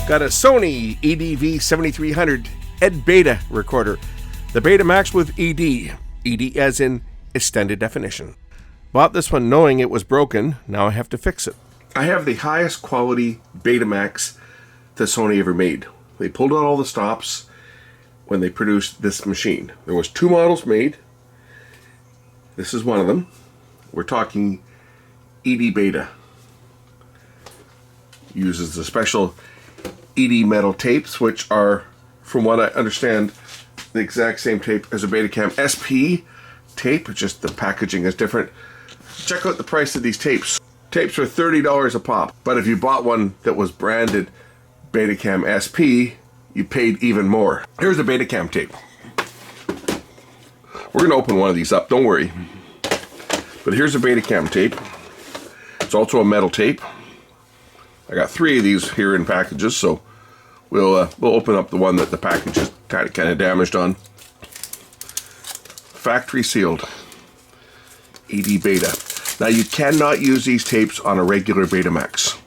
Got a Sony EDV7300 EDBeta recorder. The Betamax with ED. ED as in extended definition. Bought this one knowing it was broken. Now I have to fix it. I have the highest quality Betamax that Sony ever made. They pulled out all the stops when they produced this machine. There was 2 models made. This is one of them. We're talking EDBeta. Uses the special ED metal tapes, which are, from what I understand, the exact same tape as a Betacam SP tape, just the packaging is different. Check out the price of these tapes. Tapes are $30 a pop, but if you bought one that was branded Betacam SP, you paid even more. Here's a Betacam tape. We're going to open one of these up, don't worry. But here's a Betacam tape. It's also a metal tape. I got 3 of these here in packages, so we'll open up the one that the package is kind of damaged on. Factory sealed EDBeta. Now you cannot use these tapes on a regular Betamax.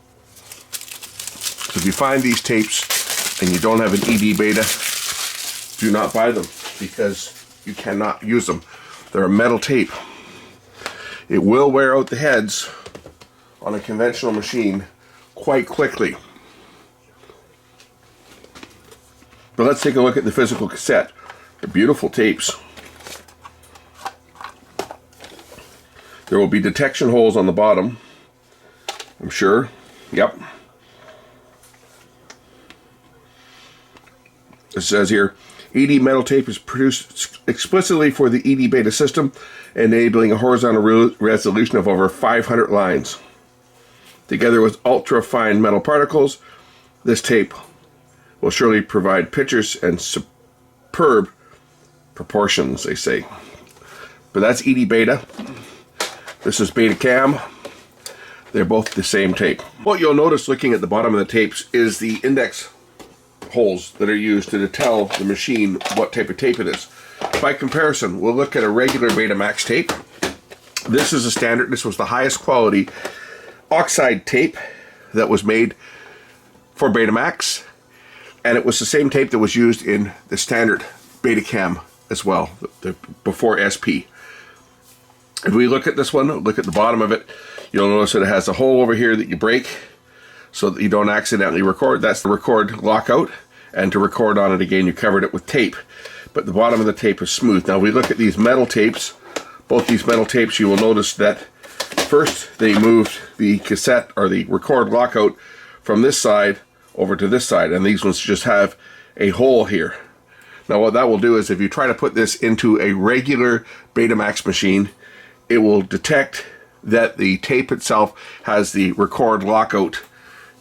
So if you find these tapes and you don't have an EDBeta, do not buy them because you cannot use them. They're a metal tape. It will wear out the heads on a conventional machine quite quickly. But let's take a look at the physical cassette. They're beautiful tapes. There will be detection holes on the bottom, I'm sure. Yep. It says here, ED metal tape is produced explicitly for the EDBeta system, enabling a horizontal resolution of over 500 lines. Together with ultra-fine metal particles, this tape will surely provide pictures and superb proportions, they say. But that's EDBeta. This is Betacam. They're both the same tape. What you'll notice looking at the bottom of the tapes is the index holes that are used to tell the machine what type of tape it is. By comparison, we'll look at a regular Betamax tape. This is a standard. This was the highest quality oxide tape that was made for Betamax, and it was the same tape that was used in the standard Betacam as well, before SP. If we look at this one, look at the bottom of it, you'll notice that it has a hole over here that you break so that you don't accidentally record. That's the record lockout, and to record on it again you covered it with tape, but the bottom of the tape is smooth. Now we look at these metal tapes. Both these metal tapes, you will notice that first they moved the cassette or the record lockout from this side over to this side, and these ones just have a hole here. Now what that will do is if you try to put this into a regular Betamax machine, it will detect that the tape itself has the record lockout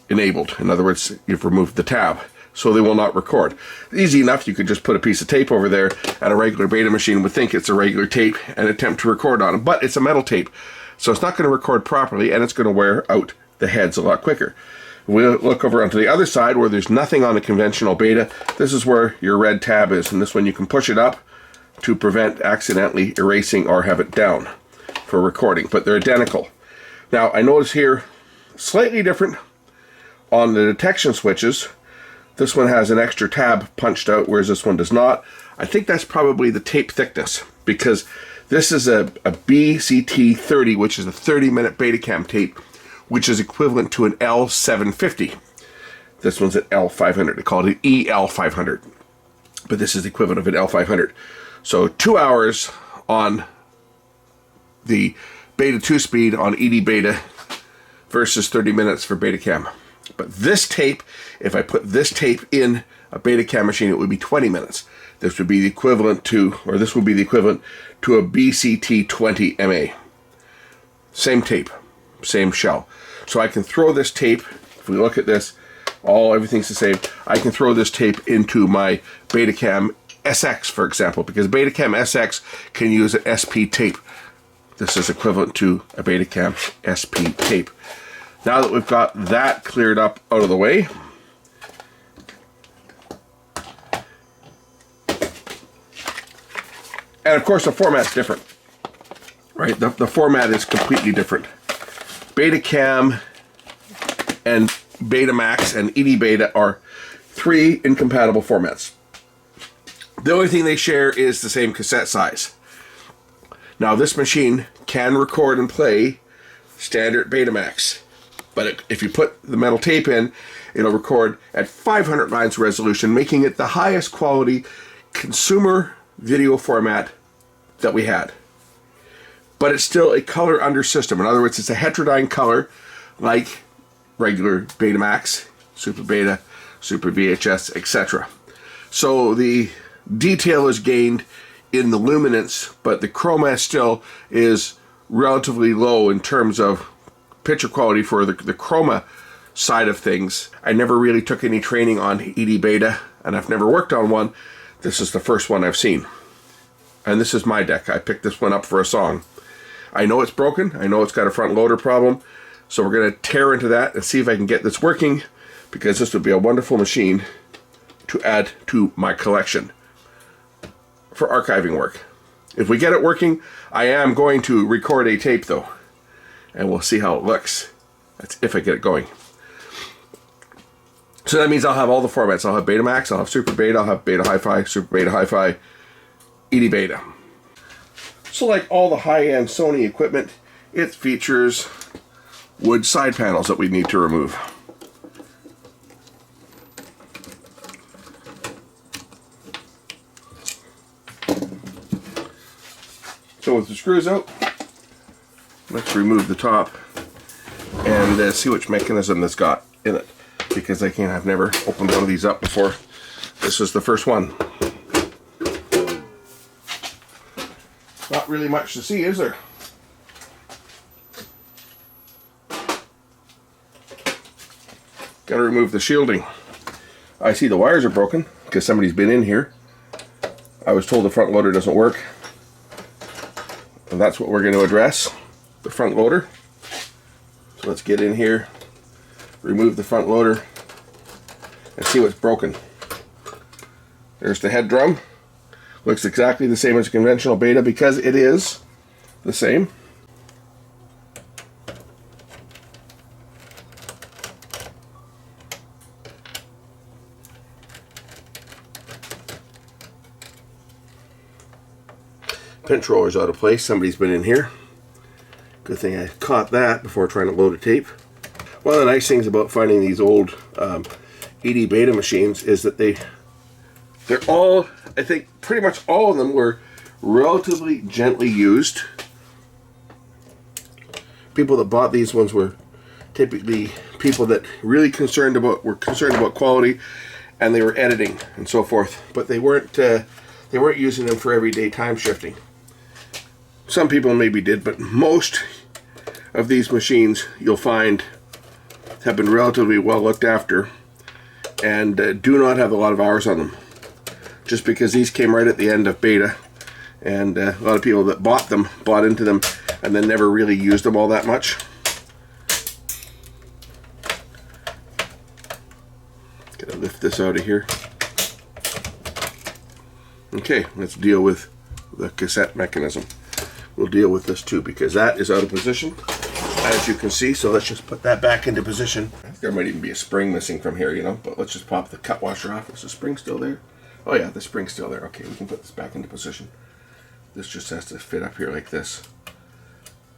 enabled. In other words, you've removed the tab, so they will not record. Easy enough, you could just put a piece of tape over there and a regular Beta machine would think it's a regular tape and attempt to record on it, but it's a metal tape. So it's not going to record properly, and it's going to wear out the heads a lot quicker. We'll look over onto the other side where there's nothing on the conventional Beta. This is where your red tab is, and this one you can push it up to prevent accidentally erasing or have it down for recording, but they're identical. Now I notice here, slightly different on the detection switches. This one has an extra tab punched out, whereas this one does not. I think that's probably the tape thickness, because this is a BCT30, which is a 30-minute Betacam tape, which is equivalent to an L750. This one's an L500. They call it an EL500, but this is the equivalent of an L500. So 2 hours on the Beta 2-speed on EDBeta versus 30 minutes for Betacam. But this tape, if I put this tape in a Betacam machine, it would be 20 minutes. This would be the equivalent to, or this would be the equivalent to a BCT20 MA. Same tape, same shell. So I can throw this tape, if we look at this, everything's the same. I can throw this tape into my Betacam SX, for example, because Betacam SX can use an SP tape. This is equivalent to a Betacam SP tape. Now that we've got that cleared up out of the way, and of course the format's different, right? The format is completely different. Betacam and Betamax and EDBeta are 3 incompatible formats. The only thing they share is the same cassette size. Now this machine can record and play standard Betamax, but if you put the metal tape in, it'll record at 500 lines resolution, making it the highest quality consumer video format that we had. But it's still a color under system. In other words, it's a heterodyne color like regular Betamax, Super Beta, Super VHS, etc. So the detail is gained in the luminance, but the chroma still is relatively low in terms of picture quality for the chroma side of things. I never really took any training on EDBeta, and I've never worked on one. This is the first one I've seen. And this is my deck. I picked this one up for a song. I know it's broken. I know it's got a front loader problem. So we're going to tear into that and see if I can get this working, because this would be a wonderful machine to add to my collection for archiving work. If we get it working, I am going to record a tape though, and we'll see how it looks. That's if I get it going. So that means I'll have all the formats. I'll have Betamax, I'll have Super Beta, I'll have Beta Hi-Fi, Super Beta Hi-Fi, EDBeta. So like all the high-end Sony equipment, it features wood side panels that we need to remove. So with the screws out, let's remove the top and see which mechanism that's got in it, because I've never opened one of these up before. This is the first one. Not really much to see, is there? Gotta remove the shielding. I see the wires are broken because somebody's been in here. I was told the front loader doesn't work, and that's what we're going to address, the front loader. So let's get in here, remove the front loader, and see what's broken. There's the head drum. Looks exactly the same as a conventional Beta because it is the same. Pinch roller's out of place. Somebody's been in here. Good thing I caught that before trying to load a tape. One of the nice things about finding these old EDBeta machines is that they're all, I think pretty much all of them were relatively gently used. People that bought these ones were typically people that were concerned about quality, and they were editing and so forth, but they weren't using them for everyday time shifting. Some people maybe did, but most of these machines you'll find have been relatively well looked after and do not have a lot of hours on them, just because these came right at the end of Beta, and a lot of people that bought into them and then never really used them all that much. Gotta lift this out of here. Okay, let's deal with the cassette mechanism. We'll deal with this too, because that is out of position, as you can see. So let's just put that back into position. I think there might even be a spring missing from here, you know, but let's just pop the cut washer off. Is the spring still there? Oh yeah, the spring's still there. Okay, we can put this back into position. This just has to fit up here like this,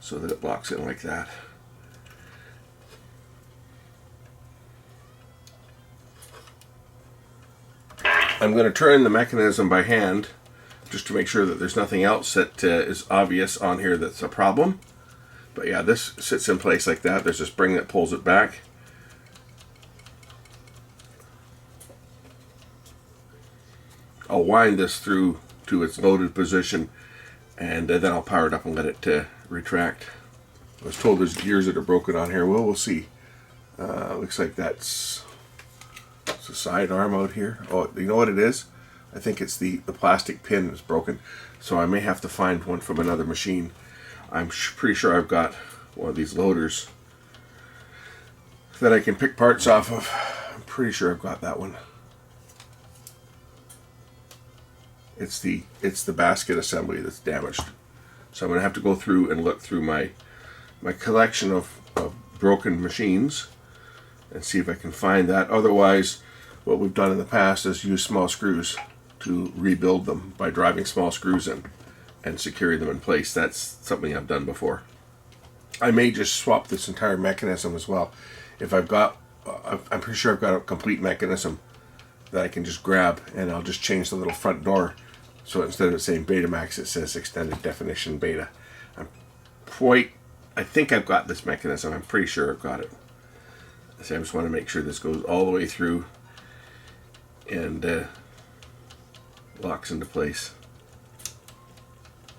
so that it locks in like that. I'm going to turn the mechanism by hand just to make sure that there's nothing else that is obvious on here that's a problem. But yeah, this sits in place like that. There's a spring that pulls it back. I'll wind this through to its loaded position, and then I'll power it up and let it retract. I was told there's gears that are broken on here. Well, we'll see. Looks like it's a side arm out here. Oh, you know what it is? I think it's the plastic pin is broken, so I may have to find one from another machine. I'm pretty sure I've got one of these loaders that I can pick parts off of. I'm pretty sure I've got that one. It's the basket assembly that's damaged. So I'm going to have to go through and look through my collection of broken machines and see if I can find that. Otherwise, what we've done in the past is use small screws to rebuild them by driving small screws in and securing them in place. That's something I've done before. I may just swap this entire mechanism as well. If I've got, I'm pretty sure I've got a complete mechanism that I can just grab, and I'll just change the little front door so instead of it saying Betamax, it says extended definition beta. I think I've got this mechanism. I'm pretty sure I've got it. So I just want to make sure this goes all the way through and locks into place.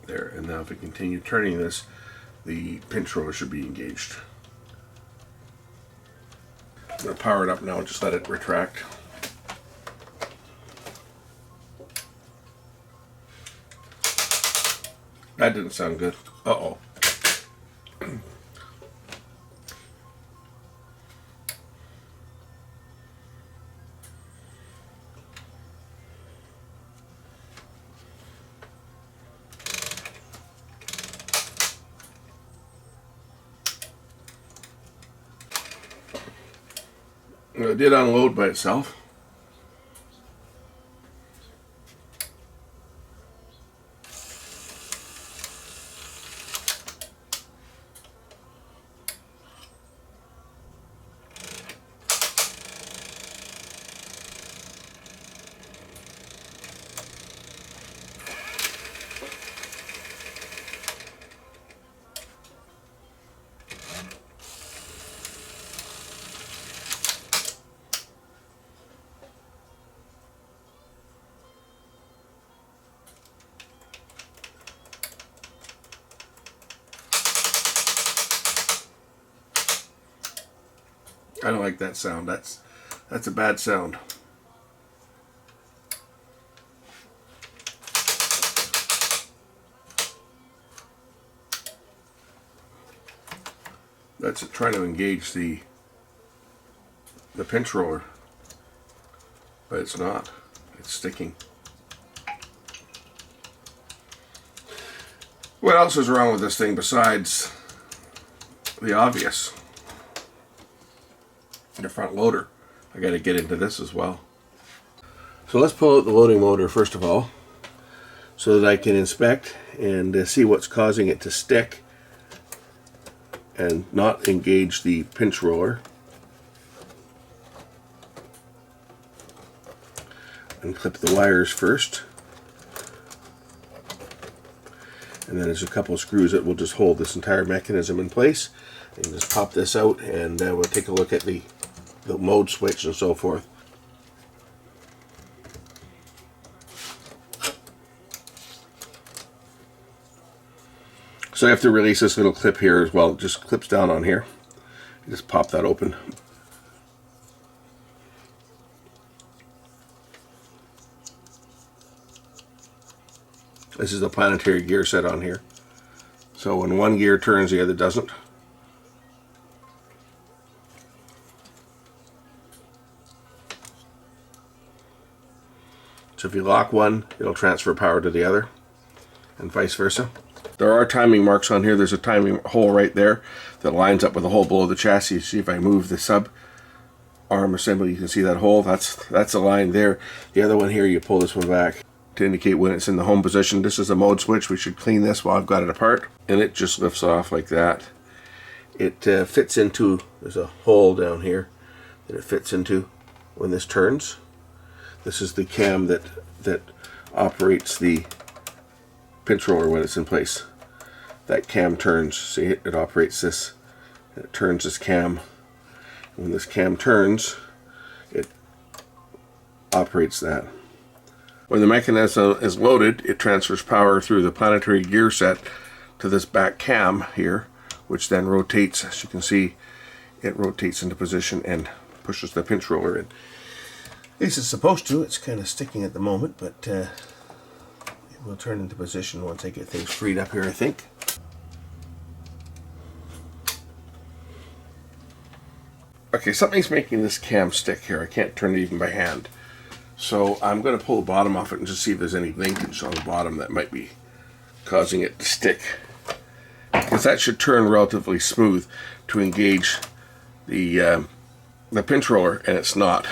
There, and now if we continue turning this, the pinch roller should be engaged. I'm going to power it up now and just let it retract. That didn't sound good. Uh-oh. It did unload by itself. I don't like that sound. That's a bad sound. That's trying to engage the pinch roller, but it's not. It's sticking. What else is wrong with this thing besides the obvious? The front loader. I got to get into this as well. So let's pull out the loading motor first of all, so that I can inspect and see what's causing it to stick and not engage the pinch roller. Unclip the wires first, and then there's a couple of screws that will just hold this entire mechanism in place. And just pop this out, and we'll take a look at the mode switch and so forth. So I have to release this little clip here as well. It just clips down on here. Just pop that open. This is the planetary gear set on here. So when one gear turns, the other doesn't. So if you lock one, it'll transfer power to the other, and vice versa. There are timing marks on here. There's a timing hole right there that lines up with the hole below the chassis. See, if I move the sub arm assembly, you can see that hole. That's a line there. The other one here, you pull this one back to indicate when it's in the home position. This is the mode switch. We should clean this while I've got it apart. And it just lifts off like that. It fits into, there's a hole down here that it fits into when this turns. This is the cam that operates the pinch roller when it's in place. That cam turns. See, it operates this. It turns this cam. When this cam turns, it operates that. When the mechanism is loaded, it transfers power through the planetary gear set to this back cam here, which then rotates. As you can see, it rotates into position and pushes the pinch roller in. At least it's supposed to. It's kind of sticking at the moment, but it will turn into position once I get things freed up here, I think. Okay, something's making this cam stick here. I can't turn it even by hand. So I'm going to pull the bottom off it and just see if there's any linkage on the bottom that might be causing it to stick. Because that should turn relatively smooth to engage the the pinch roller, and it's not.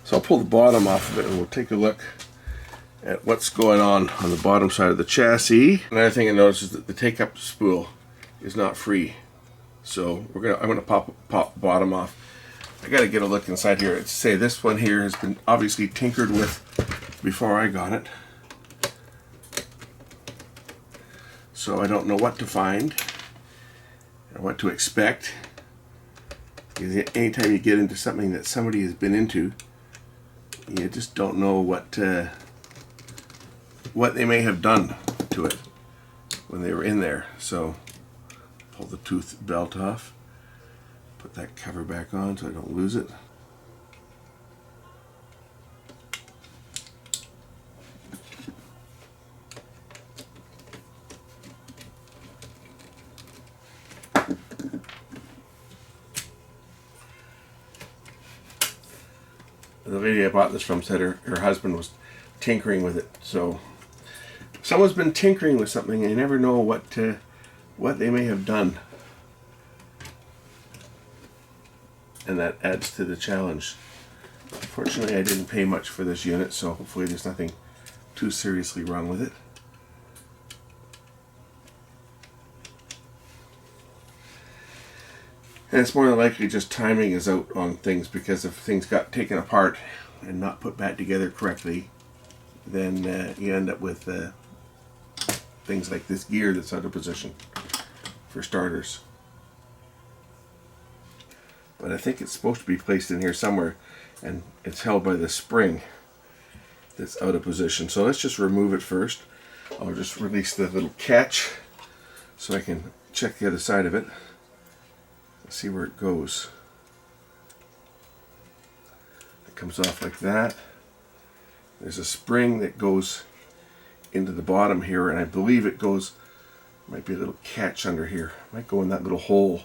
So I'll pull the bottom off of it and we'll take a look at what's going on the bottom side of the chassis. Another thing I noticed is that the take-up spool is not free. So I'm gonna pop the bottom off. I gotta get a look inside here. It's say this one here has been obviously tinkered with before I got it. So I don't know what to find or what to expect. Because anytime you get into something that somebody has been into, you just don't know what they may have done to it when they were in there. So pull the tooth belt off, put that cover back on so I don't lose it. The lady I bought this from said her husband was tinkering with it. So if someone's been tinkering with something, you never know what they may have done, and that adds to the challenge. Fortunately, I didn't pay much for this unit, so hopefully there's nothing too seriously wrong with it. And it's more than likely just timing is out on things, because if things got taken apart and not put back together correctly, then you end up with things like this gear that's out of position, for starters. But I think it's supposed to be placed in here somewhere, and it's held by the spring that's out of position. So let's just remove it first. I'll just release the little catch so I can check the other side of it. See where it goes. It comes off like that. There's a spring that goes into the bottom here, and I believe it goes, might be a little catch under here. Might go in that little hole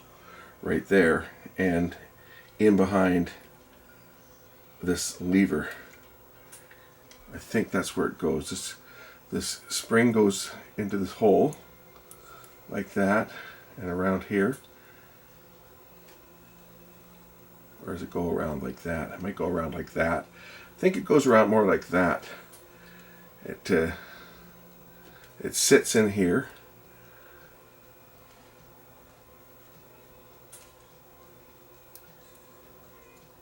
right there and in behind this lever. I think that's where it goes. This spring goes into this hole like that and around here. Or does it go around like that? It might go around like that. I think it goes around more like that. It sits in here.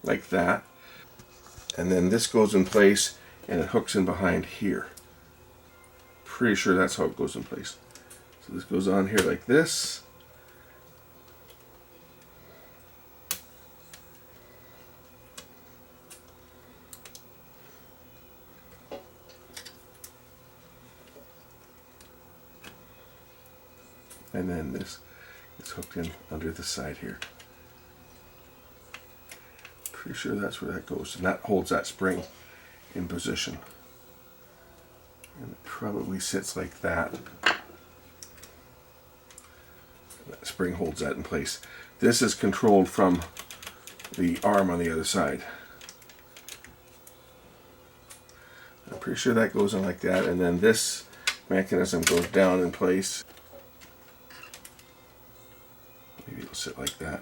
Like that. And then this goes in place and it hooks in behind here. Pretty sure that's how it goes in place. So this goes on here like this. And then this is hooked in under the side here. Pretty sure that's where that goes, and that holds that spring in position. And it probably sits like that. That spring holds that in place. This is controlled from the arm on the other side. I'm pretty sure that goes in like that, and then this mechanism goes down in place. Maybe it'll sit like that.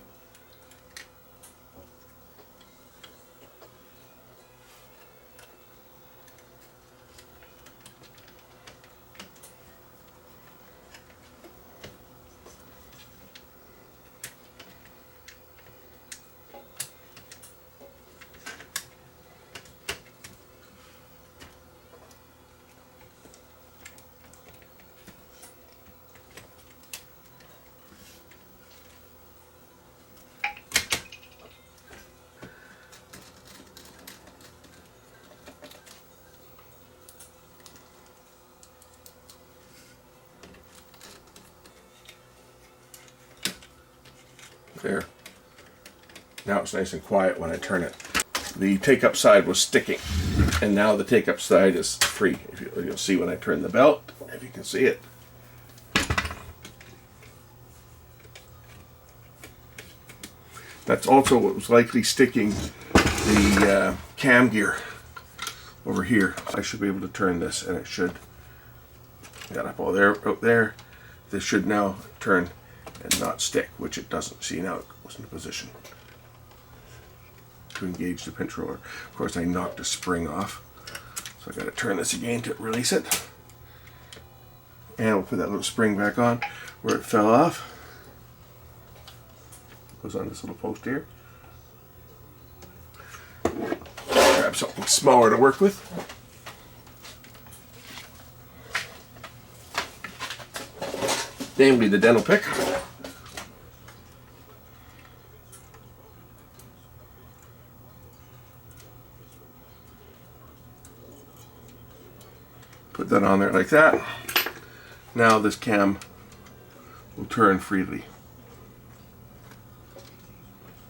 There. Now it's nice and quiet when I turn it. The take-up side was sticking, and now the take-up side is free. You'll see when I turn the belt, if you can see it. That's also what was likely sticking the cam gear over here. I should be able to turn this, and it should. Got up all there, out there. This should now turn and not stick, which it doesn't. See, now it goes into position to engage the pinch roller. Of course, I knocked a spring off, so I got to turn this again to release it. And we'll put that little spring back on where it fell off. Goes on this little post here. Grab something smaller to work with. Namely the dental pick. Put that on there like that. Now this cam will turn freely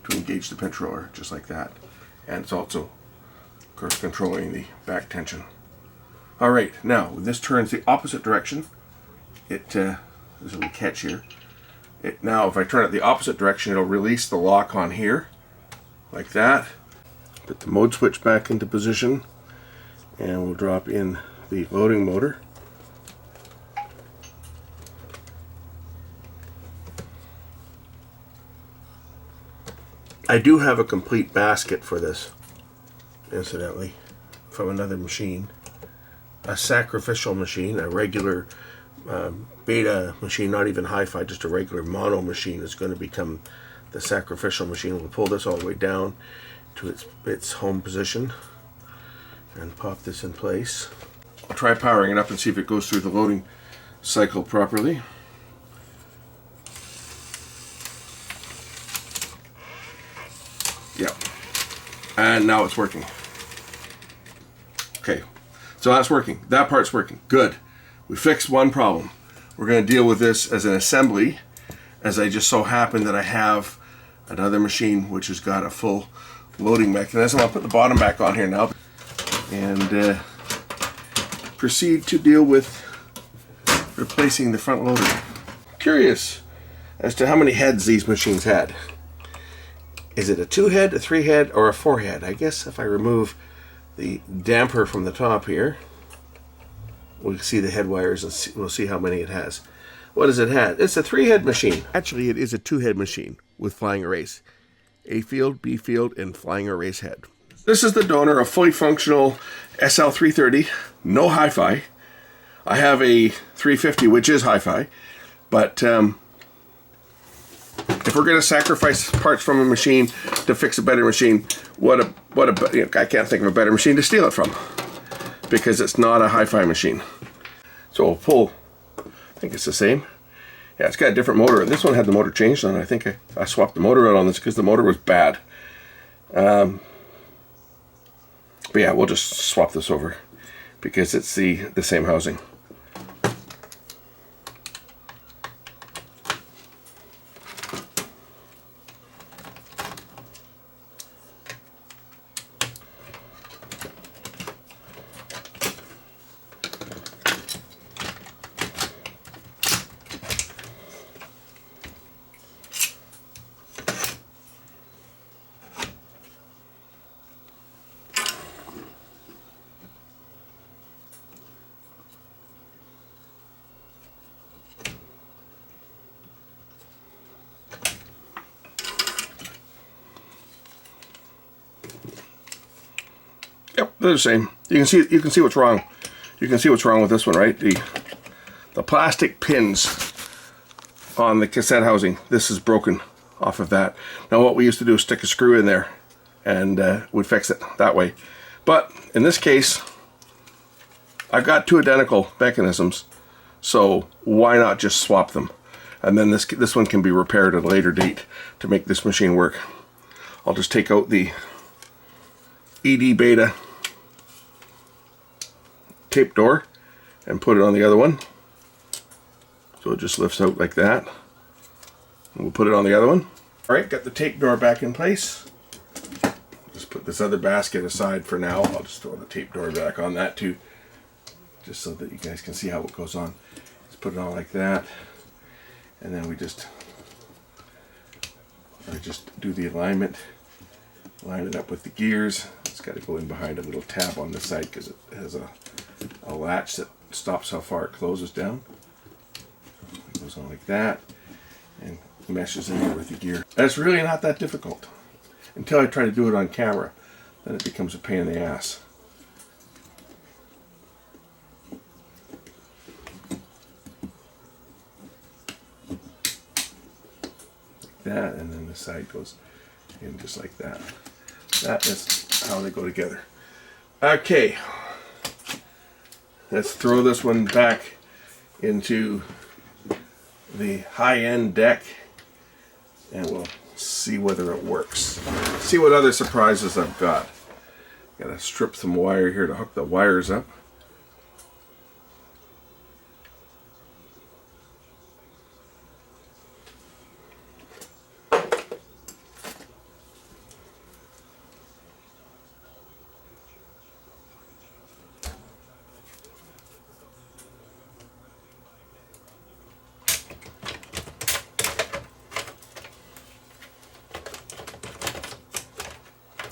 to engage the pinch roller, just like that. And it's also, of course, controlling the back tension. Alright, now when this turns the opposite direction, there's a little catch here. Now if I turn it the opposite direction, it'll release the lock on here, like that. Put the mode switch back into position, and we'll drop in the loading motor. I do have a complete basket for this, incidentally, from another machine. A sacrificial machine, a regular beta machine, not even hi-fi, just a regular mono machine is going to become the sacrificial machine. We'll pull this all the way down to its home position and pop this in place. I'll try powering it up and see if it goes through the loading cycle properly. Yep. And now it's working. Okay, so that's working. That part's working. Good. We fixed one problem. We're going to deal with this as an assembly, as I just so happen that I have another machine which has got a full loading mechanism. I'll put the bottom back on here now and proceed to deal with replacing the front loader. Curious as to how many heads these machines had. Is it a 2-head, a 3-head, or a 4-head? I guess if I remove the damper from the top here, we'll see the head wires and we'll see how many it has. What does it have? It's a 3-head machine. Actually, it is a 2-head machine with flying erase. A field, B field, and flying erase head. This is the donor, a fully functional SL330, no hi-fi. I have a 350, which is hi-fi, but if we're going to sacrifice parts from a machine to fix a better machine, I can't think of a better machine to steal it from, because it's not a hi-fi machine. So we'll pull, I think it's the same. Yeah, it's got a different motor. This one had the motor changed on it. I think I swapped the motor out on this because the motor was bad. But yeah, we'll just swap this over because it's the same housing. Yep, they're the same. You can see what's wrong. You can see what's wrong with this one, right? The plastic pins on the cassette housing. This is broken off of that. Now what we used to do is stick a screw in there and would fix it that way. But in this case, I've got 2 identical mechanisms, so why not just swap them? And then this one can be repaired at a later date to make this machine work. I'll just take out the EDBeta tape door and put it on the other one. So it just lifts out like that. And we'll put it on the other one. Alright, got the tape door back in place. Just put this other basket aside for now. I'll just throw the tape door back on that too, just so that you guys can see how it goes on. Just put it on like that, and then I just do the alignment, line it up with the gears. It's got to go in behind a little tab on this side because it has a latch that stops how far it closes down. It goes on like that, and meshes in there with the gear. And it's really not that difficult until I try to do it on camera. Then it becomes a pain in the ass. Like that, and then the side goes in just like that. That is how they go together. Okay, let's throw this one back into the high-end deck and we'll see whether it works. See what other surprises I've got. Gotta strip some wire here to hook the wires up.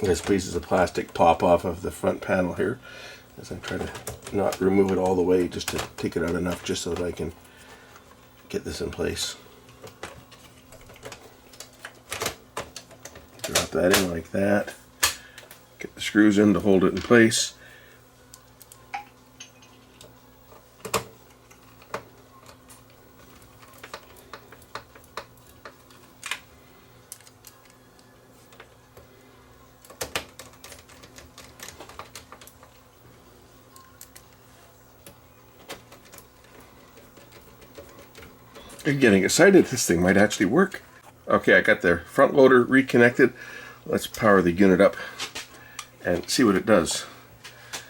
These pieces of plastic pop off of the front panel here as I try to not remove it all the way, just to take it out enough just so that I can get this in place. Drop that in like that. Get the screws in to hold it in place. I'm getting excited. This thing might actually work. Okay, I got the front loader reconnected. Let's power the unit up and see what it does.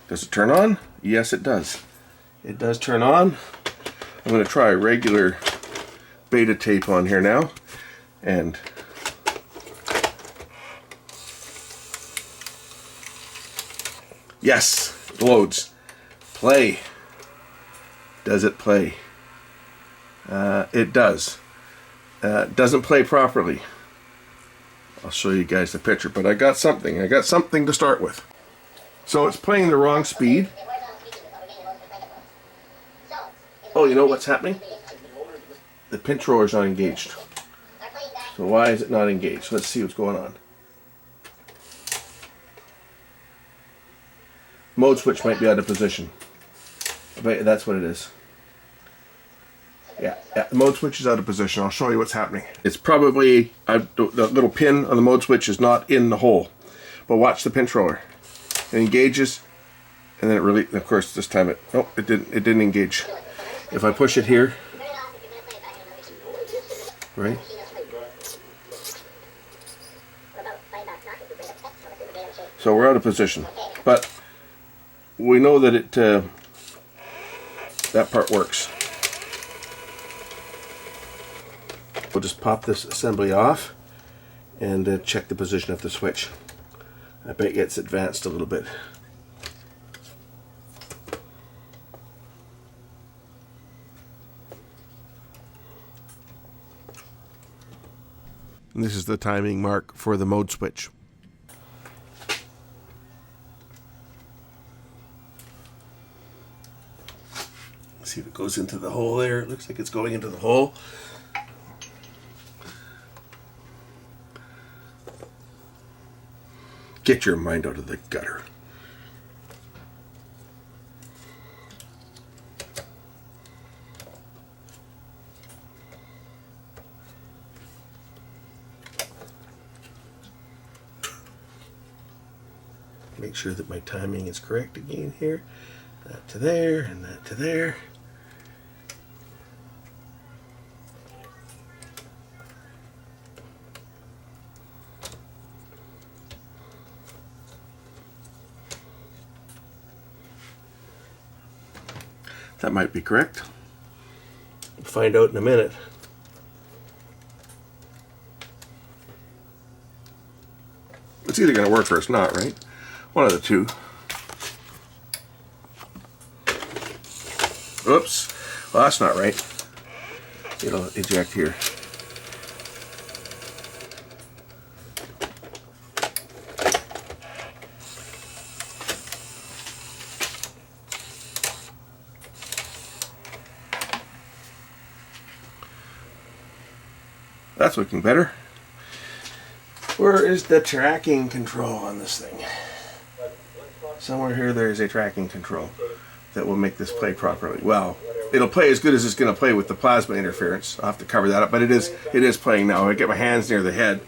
Does it turn on? Yes, it does. It does turn on. I'm going to try regular beta tape on here now. And yes, it loads. Play. Does it play? It does. Doesn't play properly. I'll show you guys the picture, but I got something. I got something to start with. So it's playing the wrong speed. Oh, you know what's happening? The pinch roller's not engaged. So why is it not engaged? Let's see what's going on. Mode switch might be out of position. I bet that's what it is. Yeah, the mode switch is out of position. I'll show you what's happening. It's probably, the little pin on the mode switch is not in the hole. But watch the pinch roller. It engages, and then it really, of course, this time it didn't engage. If I push it here, right? So we're out of position. But we know that that part works. We'll just pop this assembly off and check the position of the switch. I bet it's advanced a little bit. And this is the timing mark for the mode switch. See if it goes into the hole there. It looks like it's going into the hole. Get your mind out of the gutter. Make sure that my timing is correct again here. That to there and that to there. That might be correct. We'll find out in a minute. It's either going to work or it's not, right? One of the two. Oops. Well, that's not right. It'll eject here. That's looking better. Where is the tracking control on this thing? Somewhere here there is a tracking control that will make this play properly. Well, it'll play as good as it's going to play with the plasma interference. I'll have to cover that up, but it is playing now. I get my hands near the head.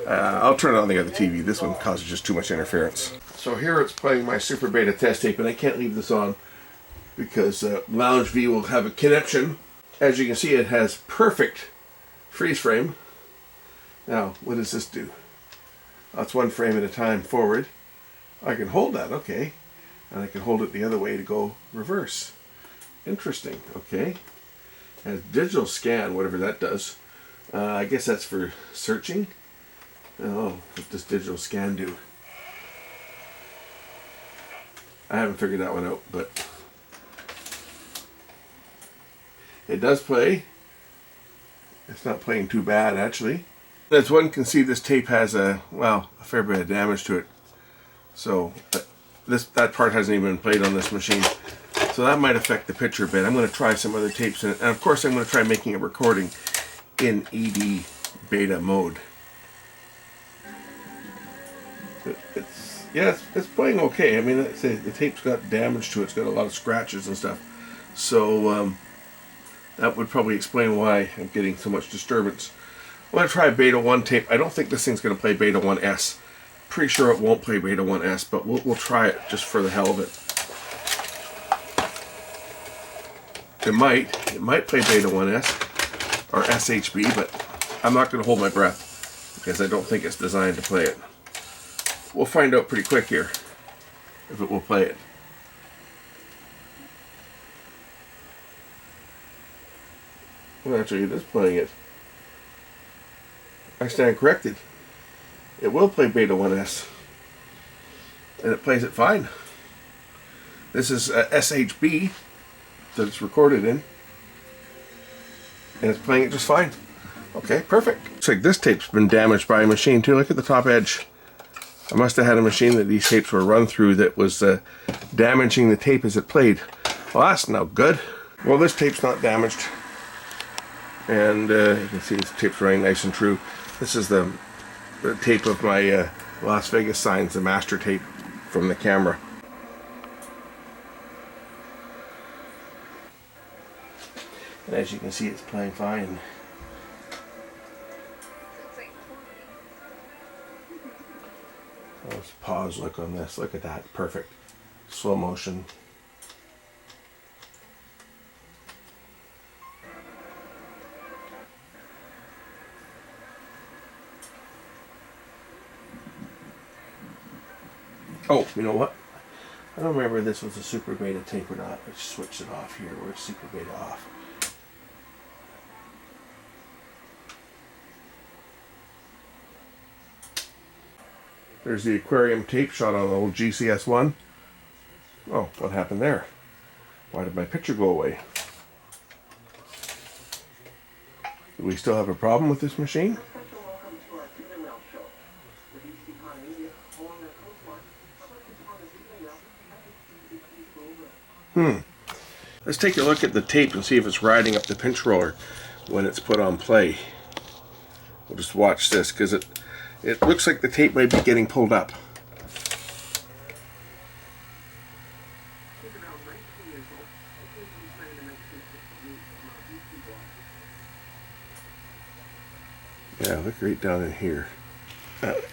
I'll turn it on the other TV. This one causes just too much interference. So here it's playing my Super Beta test tape, and I can't leave this on because Lounge V will have a conniption. As you can see, it has perfect freeze frame. Now, what does this do? That's one frame at a time forward. I can hold that, okay. And I can hold it the other way to go reverse. Interesting, okay. Has digital scan, whatever that does. I guess that's for searching. Oh, what does digital scan do? I haven't figured that one out, but it does play. It's not playing too bad, actually. As one can see, this tape has a fair bit of damage to it. So that part hasn't even been played on this machine. So that might affect the picture a bit. I'm going to try some other tapes in it. And of course I'm going to try making a recording in EDBeta mode. It's playing okay. I mean, the tape's got damage to it. It's got a lot of scratches and stuff. So that would probably explain why I'm getting so much disturbance. I'm going to try a Beta 1 tape. I don't think this thing's going to play Beta 1S. Pretty sure it won't play Beta 1S, but we'll try it just for the hell of it. It might play Beta 1S or SHB, but I'm not going to hold my breath because I don't think it's designed to play it. We'll find out pretty quick here if it will play it. Well, actually, it is playing it. I stand corrected. It will play Beta 1S. And it plays it fine. This is SHB that it's recorded in. And it's playing it just fine. Okay, perfect. Looks like this tape's been damaged by a machine too. Look at the top edge. I must have had a machine that these tapes were run through that was damaging the tape as it played. Well, that's no good. Well, this tape's not damaged. And you can see this tape's running nice and true. This is the tape of my Las Vegas signs, the master tape from the camera. And as you can see, it's playing fine. Let's pause, look on this. Look at that. Perfect. Slow motion. Oh, you know what? I don't remember if this was a Super Beta tape or not. Let's switch it off here. Where's Super Beta off? There's the aquarium tape shot on the old GCS1. Oh, what happened there? Why did my picture go away? Do we still have a problem with this machine? Let's take a look at the tape and see if it's riding up the pinch roller when it's put on play. We'll just watch this because it looks like the tape might be getting pulled up. Yeah, look right down in here.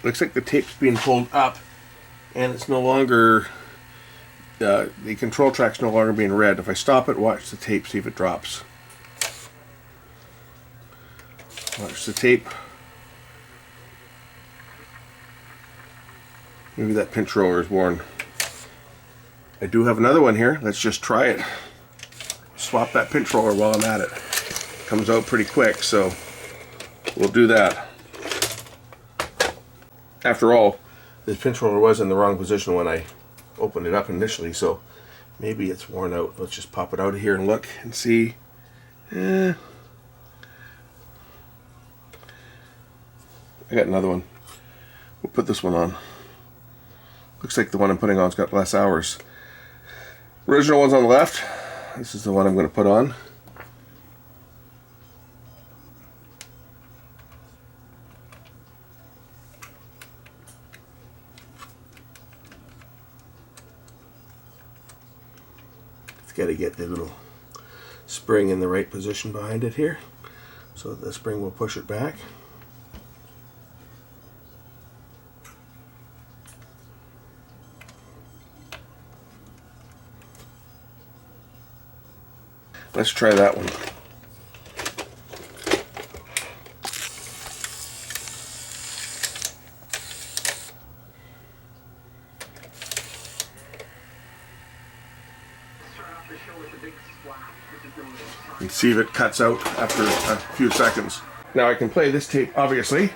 Looks like the tape's being pulled up and it's no longer, the control track's no longer being read. If I stop it, watch the tape, see if it drops. Watch the tape. Maybe that pinch roller is worn. I do have another one here. Let's just try it. Swap that pinch roller while I'm at it. Comes out pretty quick, so we'll do that. After all, this pinch roller was in the wrong position when I opened it up initially, so maybe it's worn out. Let's just pop it out of here and look and see. I got another one. We'll put this one on. Looks like the one I'm putting on's got less hours. Original one's on the left. This is the one I'm going to put on. It's got to get the little spring in the right position behind it here, so the spring will push it back. Let's try that one. You see if it cuts out after a few seconds. Now I can play this tape, obviously,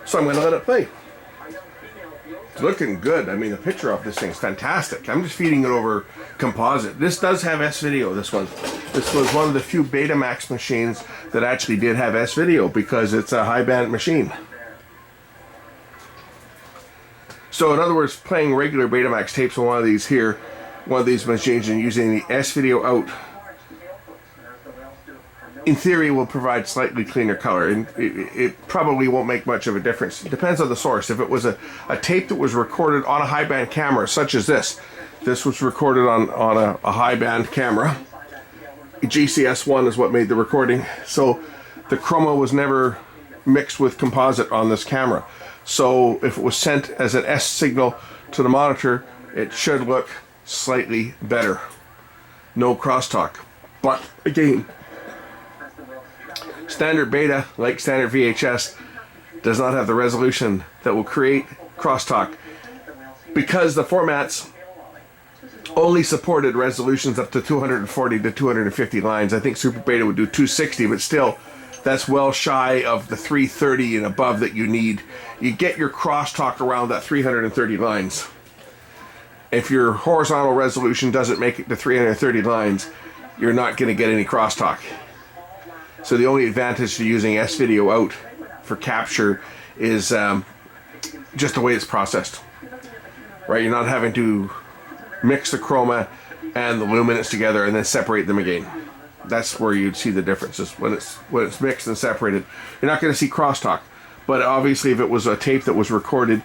so I'm going to let it play. It's looking good. I mean, the picture of this thing's fantastic. I'm just feeding it over composite. This does have S-video, this one. This was one of the few Betamax machines that actually did have S-video because it's a high-band machine. So in other words, playing regular Betamax tapes on one of these here, one of these machines, and using the S-video out, in theory, will provide slightly cleaner color, and it probably won't make much of a difference. It depends on the source. If it was a tape that was recorded on a high-band camera, such as this was recorded on a high-band camera. GCS1 is what made the recording, so the chroma was never mixed with composite on this camera. So if it was sent as an S signal to the monitor, it should look slightly better. No crosstalk. But again, standard beta, like standard VHS, does not have the resolution that will create crosstalk because the formats only supported resolutions up to 240 to 250 lines. I think Super Beta would do 260, but still, that's well shy of the 330 and above that you need. You get your crosstalk around that 330 lines. If your horizontal resolution doesn't make it to 330 lines, you're not going to get any crosstalk. So the only advantage to using S-video out for capture is just the way it's processed. Right? You're not having to mix the chroma and the luminance together and then separate them again. That's where you'd see the differences. When it's mixed and separated, you're not going to see crosstalk. But obviously, if it was a tape that was recorded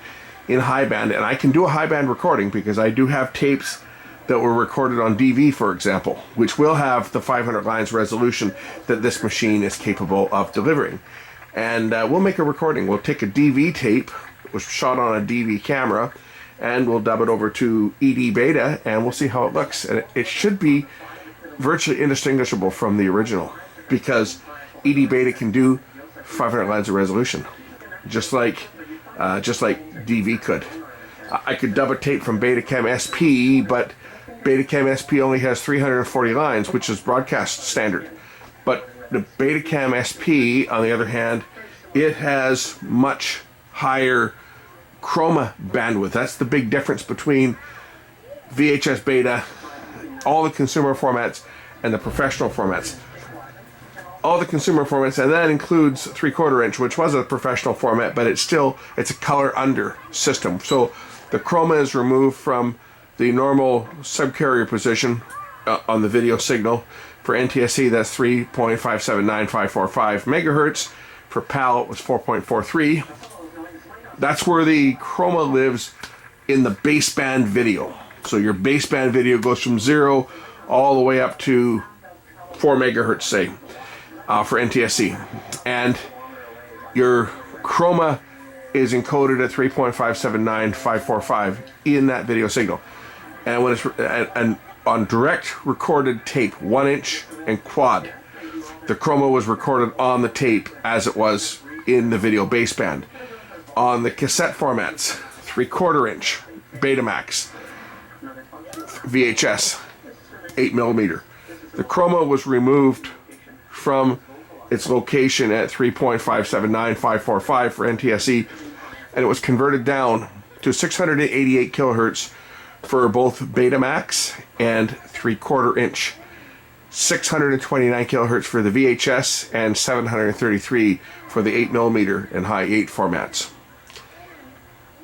in high band, and I can do a high band recording because I do have tapes that were recorded on DV, for example, which will have the 500 lines resolution that this machine is capable of delivering. And we'll make a recording. We'll take a DV tape that was shot on a DV camera, and we'll dub it over to EDBeta, and we'll see how it looks. And it should be virtually indistinguishable from the original because EDBeta can do 500 lines of resolution, just like DV could. I could dub a tape from Betacam SP, but Betacam SP only has 340 lines, which is broadcast standard. But the Betacam SP, on the other hand, it has much higher chroma bandwidth. That's the big difference between VHS Beta, all the consumer formats, and the professional formats. All the consumer formats, and that includes 3/4 inch, which was a professional format, but it's a color under system. So the chroma is removed from the normal subcarrier position on the video signal. For NTSC, that's 3.579545 megahertz. For PAL, it was 4.43. That's where the chroma lives in the baseband video. So your baseband video goes from 0 all the way up to 4 megahertz, say, for NTSC. And your chroma is encoded at 3.579545 in that video signal. And when it's on direct recorded tape, 1 inch and quad, the chroma was recorded on the tape as it was in the video baseband. On the cassette formats, 3/4 inch, Betamax, VHS, 8mm, the chroma was removed from its location at 3.579545 for NTSC, and it was converted down to 688 kilohertz for both Betamax and 3/4 inch, 629 kilohertz for the VHS, and 733 for the 8mm and high 8 formats.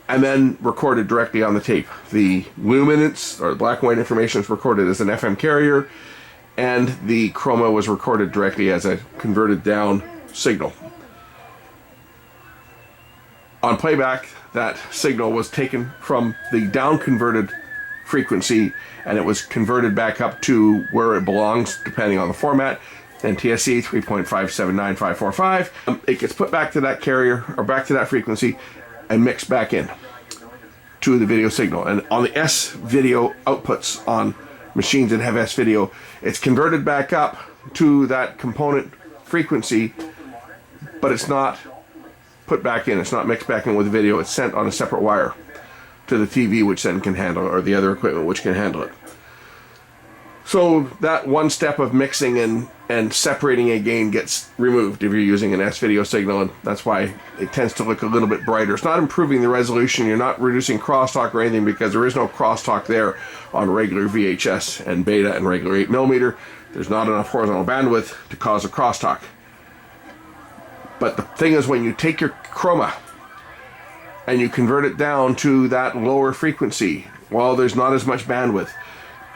And then recorded directly on the tape. The luminance, or black and white information, is recorded as an FM carrier, and the chroma was recorded directly as a converted down signal. On playback, that signal was taken from the down converted frequency, and it was converted back up to where it belongs depending on the format. NTSC 3.579545. It gets put back to that carrier or back to that frequency and mixed back in to the video signal. And on the S video outputs on machines that have S video, it's converted back up to that component frequency, but it's not put back in. It's not mixed back in with the video. It's sent on a separate wire to the TV, which then can handle it, or the other equipment which can handle it. So that one step of mixing and separating again gets removed if you're using an S-video signal, and that's why it tends to look a little bit brighter. It's not improving the resolution. You're not reducing crosstalk or anything, because there is no crosstalk there on regular VHS and beta and regular 8mm. There's not enough horizontal bandwidth to cause a crosstalk. But the thing is, when you take your chroma and you convert it down to that lower frequency, well, there's not as much bandwidth.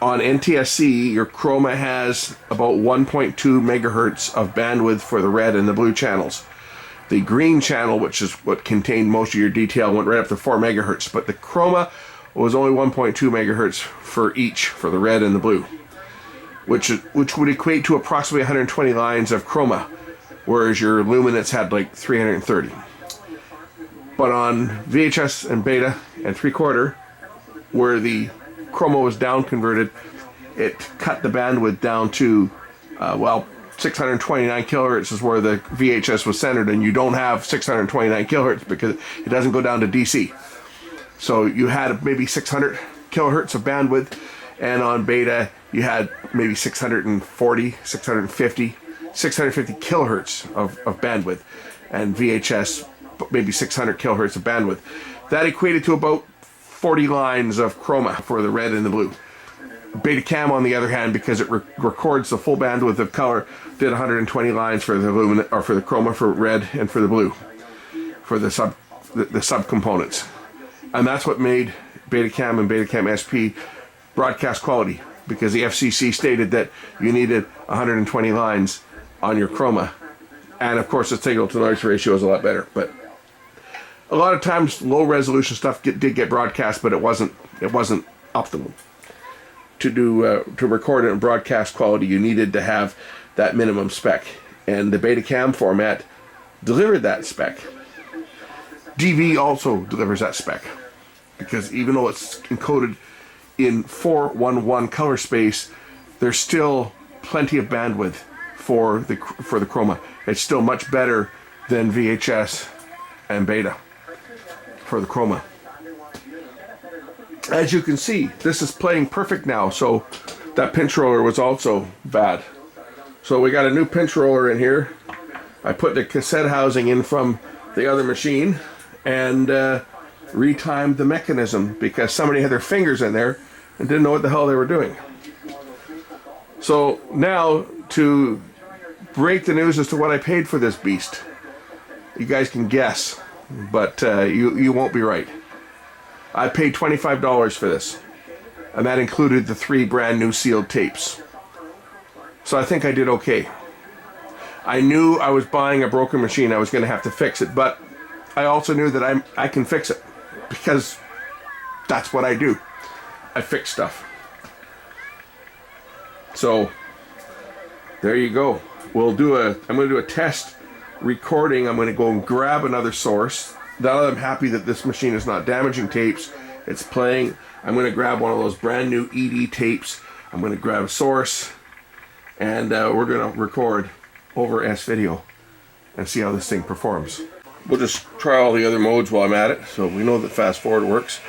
On NTSC, your chroma has about 1.2 megahertz of bandwidth for the red and the blue channels. The green channel, which is what contained most of your detail, went right up to 4 megahertz, but the chroma was only 1.2 megahertz for each, for the red and the blue, which would equate to approximately 120 lines of chroma, whereas your luminance had like 330. But on VHS and beta and 3/4, where the chroma was down converted, it cut the bandwidth down to 629 kilohertz is where the VHS was centered, and you don't have 629 kilohertz because it doesn't go down to DC. So you had maybe 600 kilohertz of bandwidth, and on beta you had maybe 640, 650 kilohertz of bandwidth, and VHS maybe 600 kilohertz of bandwidth. That equated to about 40 lines of chroma for the red and the blue. Betacam, on the other hand, because it records the full bandwidth of color, did 120 lines for the or for the chroma for red and for the blue, for the subcomponents. And that's what made Betacam and Betacam SP broadcast quality, because the FCC stated that you needed 120 lines on your chroma, and of course the signal to noise ratio is a lot better. But a lot of times low resolution stuff did get broadcast, but it wasn't optimal. To record it in broadcast quality, you needed to have that minimum spec, and the Betacam format delivered that spec. DV also delivers that spec, because even though it's encoded in 411 color space, there's still plenty of bandwidth for the chroma. It's still much better than VHS and beta for the chroma. As you can see, this is playing perfect now, so that pinch roller was also bad. So we got a new pinch roller in here. I put the cassette housing in from the other machine and retimed the mechanism, because somebody had their fingers in there and didn't know what the hell they were doing. So now, to break the news as to what I paid for this beast, you guys can guess, but you won't be right. I paid $25 for this, and that included the 3 brand new sealed tapes. So I think I did okay. I knew I was buying a broken machine. I was going to have to fix it, but I also knew that I can fix it, because that's what I do. I fix stuff. So there you go. I'm going to do a test recording. I'm going to go and grab another source. Now that I'm happy that this machine is not damaging tapes, it's playing, I'm going to grab one of those brand new ED tapes. I'm going to grab a source, and we're going to record over S-Video and see how this thing performs. We'll just try all the other modes while I'm at it. So we know that fast forward works,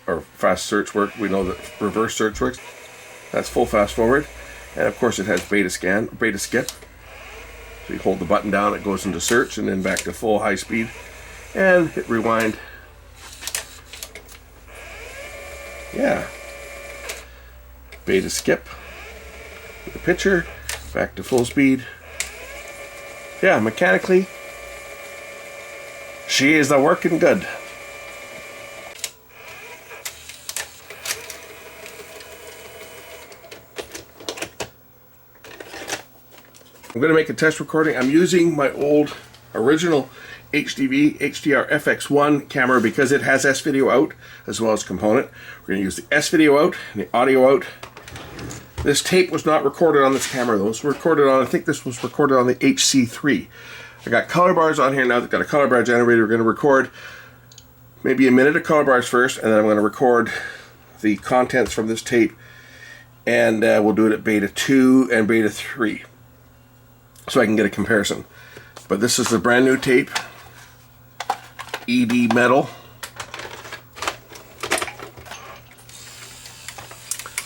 or fast search works. We know that reverse search works. That's full fast forward. And of course it has beta skip. So you hold the button down, it goes into search, and then back to full high speed. And hit rewind. Yeah. Beta skip. With the picture. Back to full speed. Yeah, mechanically, she is working good. I'm going to make a test recording. I'm using my old original HDV HDR FX1 camera because it has S-video out as well as component. We're going to use the S-video out and the audio out. This tape was not recorded on this camera though. It was recorded on, I think this was recorded on the HC3. I got color bars on here now. I've got a color bar generator. We're going to record maybe a minute of color bars first, and then I'm going to record the contents from this tape, and we'll do it at beta 2 and beta 3 so I can get a comparison. But this is the brand new tape, ED metal.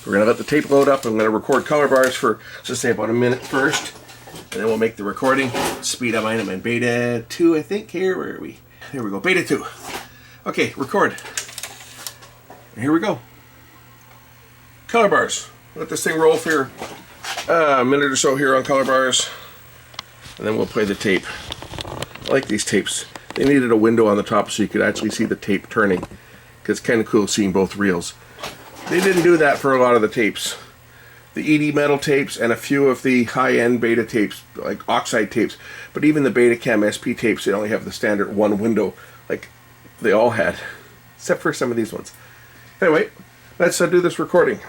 We're going to let the tape load up. I'm going to record color bars for, let's say, about a minute first, and then we'll make the recording. Speed up. I'm in beta 2, I think. Here, where are we? There we go, beta 2. Okay, record. And here we go. Color bars. Let this thing roll for a minute or so here on color bars, and then we'll play the tape. I like these tapes. They needed a window on the top so you could actually see the tape turning, because it's kind of cool seeing both reels. They didn't do that for a lot of the tapes. The ED metal tapes and a few of the high-end beta tapes, like oxide tapes, but even the Betacam SP tapes, they only have the standard one window, like they all had, except for some of these ones. Anyway, let's do this recording.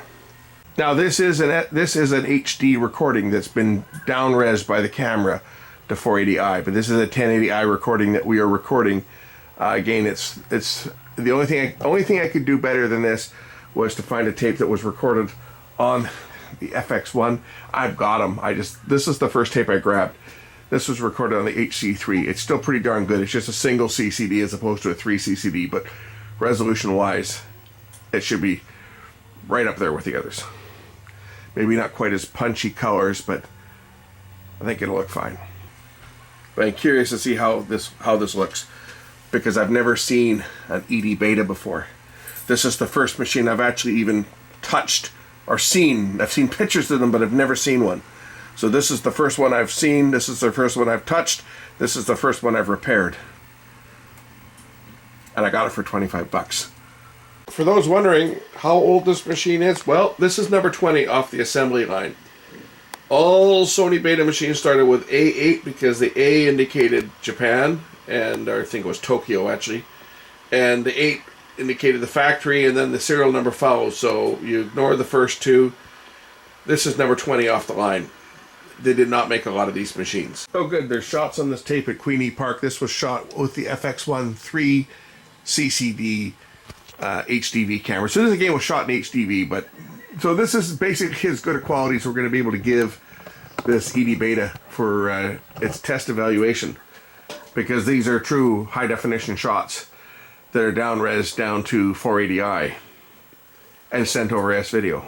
Now this is an HD recording that's been down-res by the camera to 480i, but this is a 1080i recording that we are recording. Again, it's the only thing I could do better than this was to find a tape that was recorded on the FX1. I've got them. This is the first tape I grabbed. This was recorded on the HC3. It's still pretty darn good. It's just a single CCD as opposed to a 3 CCD, but resolution-wise, it should be right up there with the others. Maybe not quite as punchy colors, but I think it'll look fine. But I'm curious to see how this looks, because I've never seen an EDBeta before. This is the first machine I've actually even touched or seen. I've seen pictures of them, but I've never seen one. So this is the first one I've seen. This is the first one I've touched. This is the first one I've repaired. And I got it for 25 bucks. For those wondering how old this machine is, well, this is number 20 off the assembly line. All Sony Beta machines started with A8 because the A indicated Japan, and I think it was Tokyo actually, and the 8 indicated the factory, and then the serial number follows, so you ignore the first two. This is number 20 off the line. They did not make a lot of these machines. Oh good, there's shots on this tape at Queenie Park. This was shot with the FX1 3 CCD HDV camera. So this again was shot in HDV, but so this is basically as good a quality as we're going to be able to give this EDBeta for its test evaluation, because these are true high definition shots that are down res down to 480i and sent over S-video.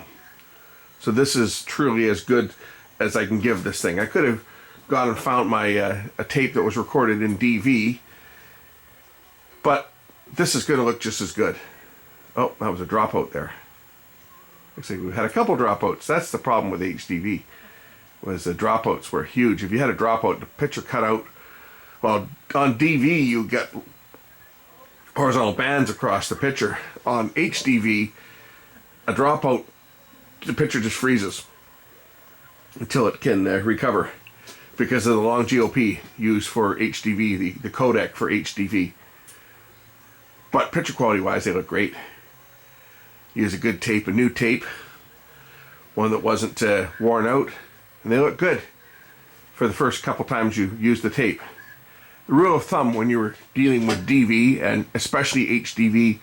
So this is truly as good as I can give this thing. I could have gone and found my a tape that was recorded in DV, but this is going to look just as good. Oh, that was a dropout there. Looks like we had a couple dropouts. That's the problem with HDV, was the dropouts were huge. If you had a dropout, the picture cut out. Well, on DV you get horizontal bands across the picture. On HDV, a dropout, the picture just freezes until it can recover, because of the long GOP used for HDV, the codec for HDV. But picture quality wise, they look great. Use a good tape, a new tape, one that wasn't worn out, and they look good for the first couple times you use the tape. The rule of thumb when you were dealing with DV, and especially HDV,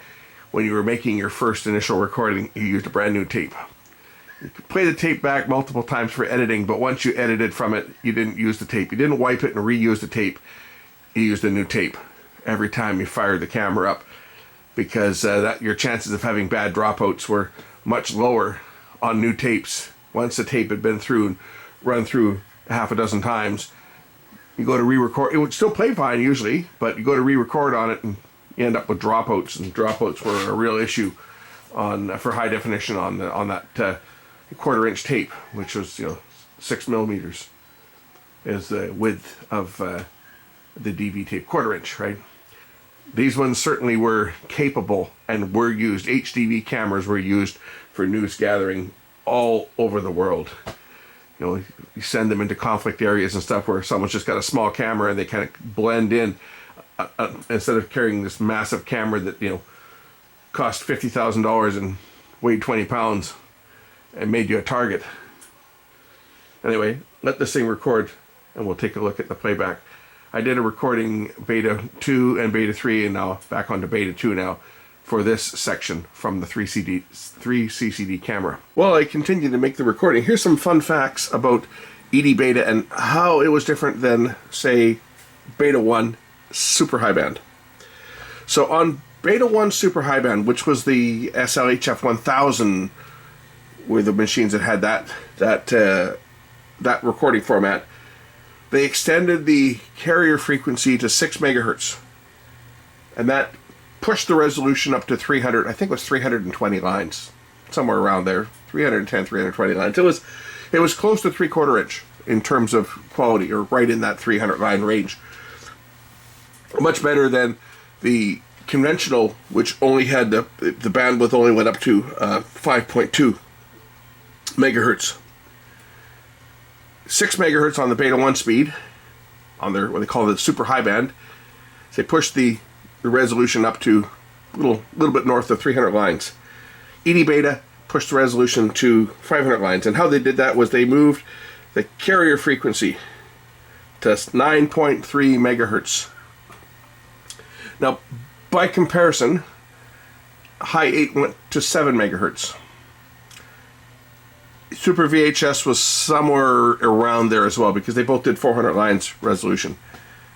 when you were making your first initial recording, you used a brand new tape. You could play the tape back multiple times for editing, but once you edited from it, you didn't use the tape. You didn't wipe it and reuse the tape. You used a new tape every time you fired the camera up, because your chances of having bad dropouts were much lower on new tapes. Once the tape had been through and run through half a dozen times, you go to re-record. It would still play fine usually, but you go to re-record on it and you end up with dropouts, and dropouts were a real issue for high definition on that quarter-inch tape, which was 6 millimeters is the width of the DV tape, quarter-inch, right? These ones certainly were capable and were used. HDV cameras were used for news gathering all over the world. You send them into conflict areas and stuff where someone's just got a small camera and they kind of blend in. instead of carrying this massive camera that, you know, cost $50,000 and weighed 20 pounds and made you a target. Anyway, let this thing record and we'll take a look at the playback. I did a recording beta 2 and beta 3, and now back onto beta 2 now for this section from the 3CCD camera. Well, I continue to make the recording. Here's some fun facts about EDBeta and how it was different than, say, Beta 1 Super High Band. So on Beta 1 Super High Band, which was the SLHF 1000, were the machines that had that recording format, they extended the carrier frequency to 6 megahertz, and that pushed the resolution up to 300. I think it was 320 lines, somewhere around there, 310, 320 lines. It was close to 3/4 inch in terms of quality, or right in that 300 line range. Much better than the conventional, which only had the bandwidth only went up to 5.2 megahertz. 6 megahertz on the Beta 1 speed, on their, what they call the super high band. They pushed the resolution up to a little bit north of 300 lines. EDBeta pushed the resolution to 500 lines, and how they did that was they moved the carrier frequency to 9.3 megahertz. Now, by comparison, High 8 went to 7 megahertz. Super VHS was somewhere around there as well, because they both did 400 lines resolution.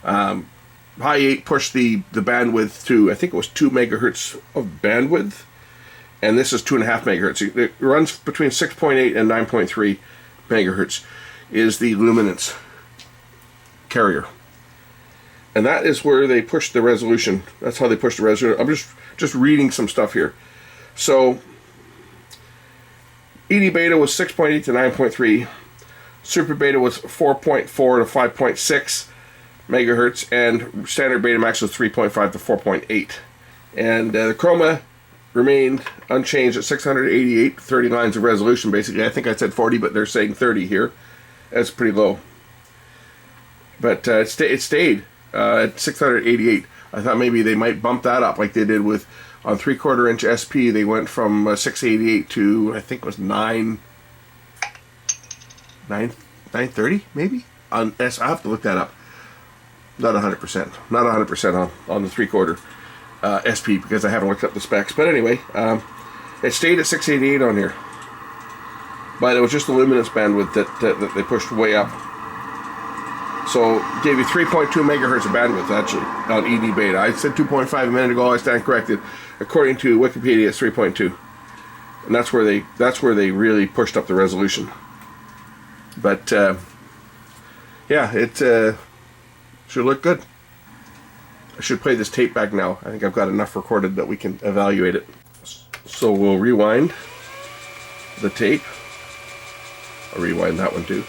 High 8 pushed the bandwidth to, I think it was 2 megahertz of bandwidth, and this is 2.5 megahertz. It runs between 6.8 and 9.3 megahertz is the luminance carrier. And that is where they pushed the resolution. That's how they pushed the resolution. I'm just reading some stuff here. So EDBeta was 6.8 to 9.3. Super Beta was 4.4 to 5.6 megahertz, and standard Betamax was 3.5 to 4.8. And the chroma remained unchanged at 688, 30 lines of resolution. Basically, I think I said 40, but they're saying 30 here. That's pretty low. But it stayed at 688. I thought maybe they might bump that up like they did with on 3/4 inch SP. They went from 688 to, I think it was 930 maybe on S. I have to look that up. Not 100%. Not 100% on the 3/4 SP, because I haven't looked up the specs. But anyway, it stayed at 688 on here. But it was just the luminance bandwidth that they pushed way up. So gave you 3.2 megahertz of bandwidth actually on EDBeta. I said 2.5 a minute ago. I stand corrected. According to Wikipedia, it's 3.2, and that's where they really pushed up the resolution. But yeah, it should look good. I should play this tape back now. I think I've got enough recorded that we can evaluate it. So we'll rewind the tape. I'll rewind that one too.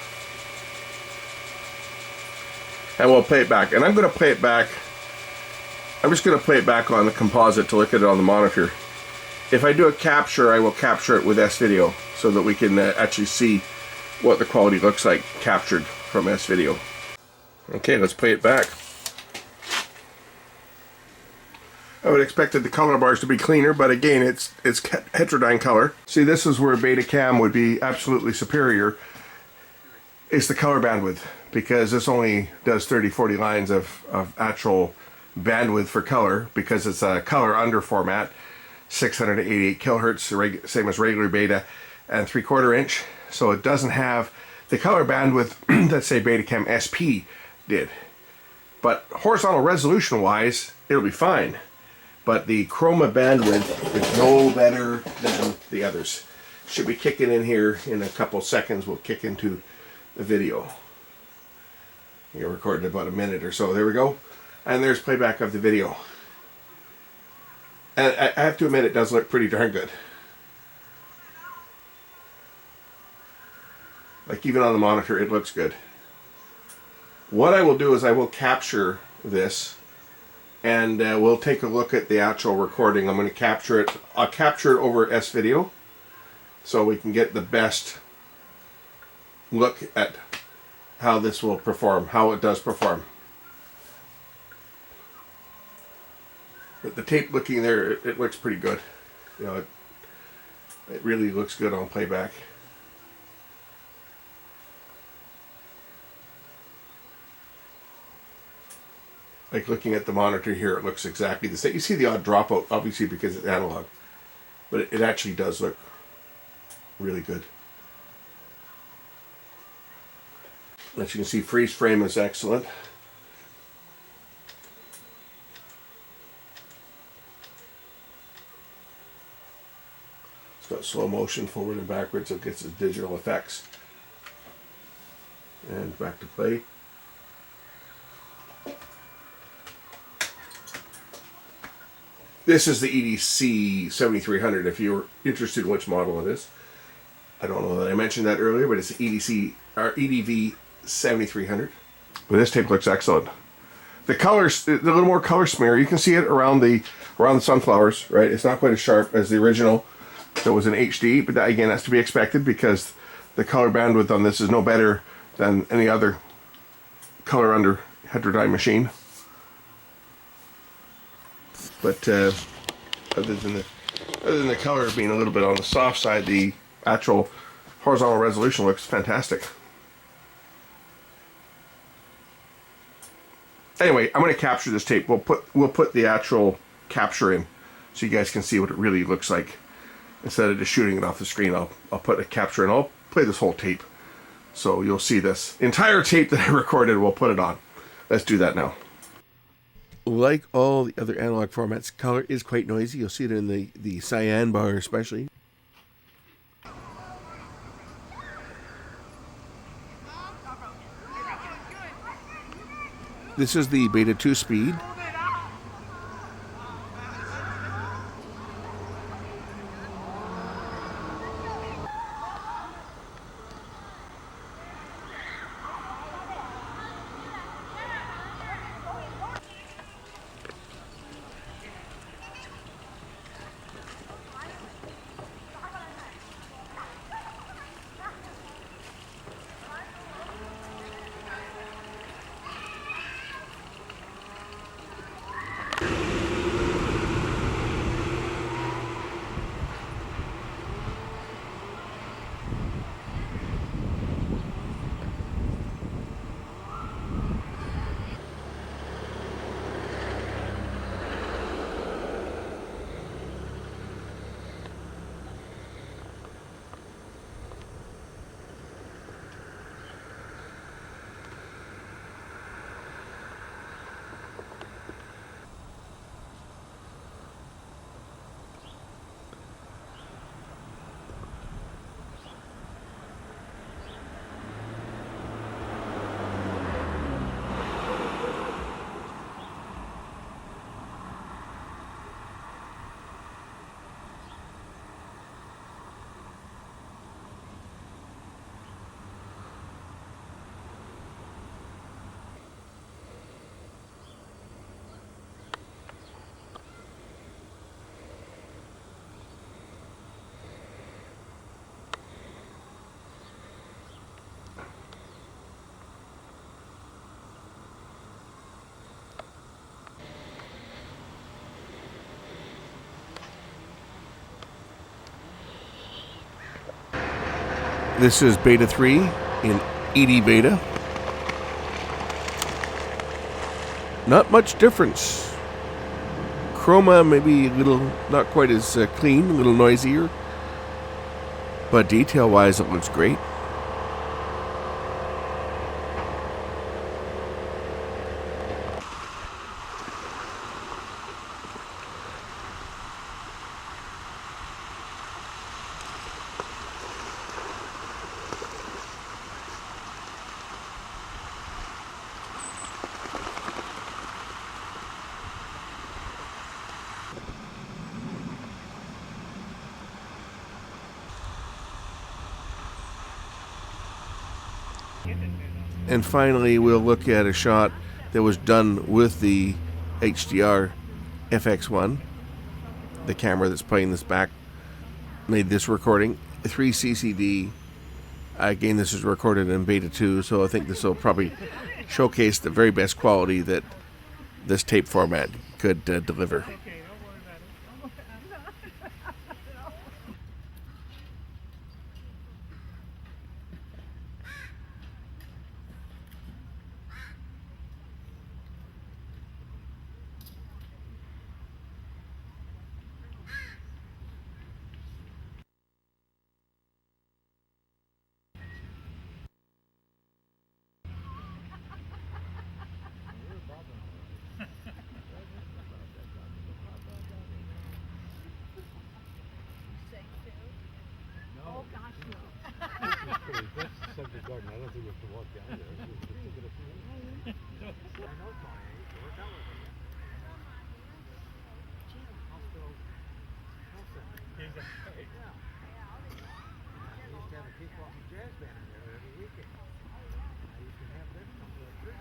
And we'll play it back. And I'm going to play it back. I'm just going to play it back on the composite to look at it on the monitor. If I do a capture, I will capture it with S-Video so that we can actually see what the quality looks like captured from S-Video. Okay, let's play it back. I would expected the color bars to be cleaner, but again, it's heterodyne color. See, this is where Betacam would be absolutely superior. It's the color bandwidth, because this only does 30-40 lines of actual bandwidth for color, because it's a color under format, 688 kilohertz, same as regular beta, and 3/4 inch. So it doesn't have the color bandwidth that, say, Betacam SP did. But horizontal resolution wise, it'll be fine. But the chroma bandwidth is no better than the others. Should be kicking in here in a couple seconds. We'll kick into the video. You're recording about a minute or so. There we go. And there's playback of the video. And I have to admit, it does look pretty darn good. Like, even on the monitor, it looks good. What I will do is I will capture this, and we'll take a look at the actual recording. I'm going to capture it. I'll capture it over S-Video so we can get the best look at how this will perform, how it does perform. But the tape looking there, it looks pretty good. You know, it really looks good on playback. Like looking at the monitor here, it looks exactly the same. You see the odd dropout, obviously because it's analog, but it actually does look really good. As you can see, freeze frame is excellent. It's got slow motion forward and backwards, so it gets its digital effects. And back to play. This is the EDC7300 if you're interested in which model it is. I don't know that I mentioned that earlier, but it's the EDV7300. But this tape looks excellent. The colors, a little more color smear. You can see it around the sunflowers, right? It's not quite as sharp as the original that was in HD, but that, again, that's to be expected because the color bandwidth on this is no better than any other color under heterodyne machine. But other than the color being a little bit on the soft side, the actual horizontal resolution looks fantastic. Anyway, I'm going to capture this tape. We'll put the actual capture in so you guys can see what it really looks like. Instead of just shooting it off the screen, I'll put a capture in. I'll play this whole tape, so you'll see this entire tape that I recorded. We'll put it on. Let's do that now. Like all the other analog formats, color is quite noisy. You'll see it in the cyan bar especially. This is the Beta 2 speed. This is Beta 3 in EDBeta. Not much difference. Chroma maybe a little, not quite as clean, a little noisier. But detail-wise, it looks great. And finally, we'll look at a shot that was done with the HDR FX1, the camera that's playing this back, made this recording. 3CCD. Again, this is recorded in Beta 2, so I think this will probably showcase the very best quality that this tape format could deliver. God, I don't think we have to walk down there. I know, Tony. You work out with him. Hospital. Yeah. I used to have a kickboxing jazz band in there every weekend. I used to have them come to a church.